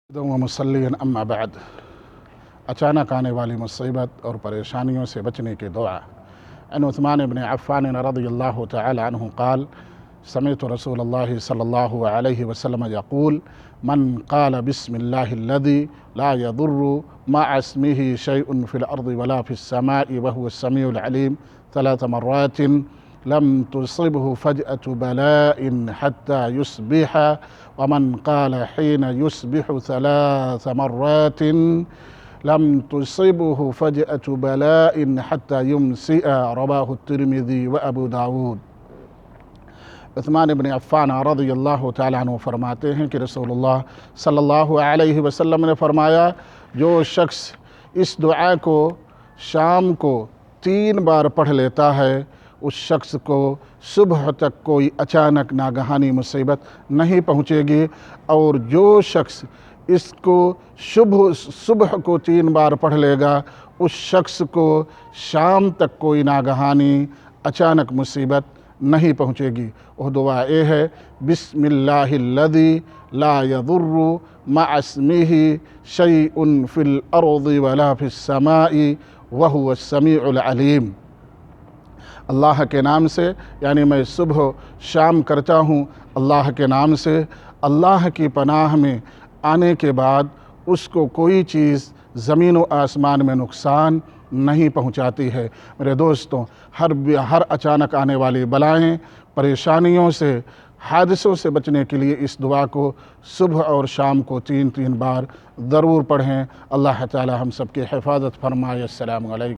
मुसल्लिन अम्मा बाद। अचानक आने वाली मुसीबत और परेशानियों से बचने की दुआ। अन उस्मान इब्न अफ़्फ़ान रज़ियल्लाहु तआला अन्हु क़ाल समिअतु रसूलल्लाह सल्लल्लाहु अलैहि वसल्लम यक़ूल मन क़ाल बिस्मिल्लाहिल्लज़ी ला यदुर्रु मअ इस्मिही शैउन फ़िल अर्ज़ि वला फ़िस समाई व हुवस समीउल अलीम सलास मर्रातिन लम तुसिबहु फ़जअतु बलाइन हत्ता युस्बिह वमन क़ाल हीन युस्बिहु सलास मर्रातिन लम तुसिबहु फ़जअतु बलाइन हत्ता युमसिअ रवाहु तिर्मिज़ी व अबू दाऊद। उस्मान इब्न अफ़्फ़ान रज़ियल्लाहु तआला अन्हु फरमाते हैं कि रसूलुल्लाह सल्लल्लाहु अलैहि वसल्लम ने फरमाया, जो शख्स इस दुआ को शाम को 3 बार पढ़ लेता है उस शख्स को सुबह तक कोई अचानक नागहानी मुसीबत नहीं पहुँचेगी, और जो शख्स इसको सुबह को 3 बार पढ़ लेगा उस शख्स को शाम तक कोई नागहानी अचानक मुसीबत नहीं पहुँचेगी। वह दुआ ये है, बिस्मिल्लाहिल्लज़ी ला यदुर्रु मअ इस्मिही शैउन फ़िल अर्ज़ि वला फ़िस समाई व हुवस समीउल अलीम। अल्लाह के नाम से, यानी मैं सुबह शाम करता हूँ अल्लाह के नाम से। अल्लाह की पनाह में आने के बाद उसको कोई चीज़ ज़मीन व आसमान में नुकसान नहीं पहुँचाती है। मेरे दोस्तों, हर अचानक आने वाली बलाएँ, परेशानियों से, हादसों से बचने के लिए इस दुआ को सुबह और शाम को 3-3 बार ज़रूर पढ़ें। अल्लाह ताला हम सब की हिफाजत फरमाए। अस्सलामु अलैकुम।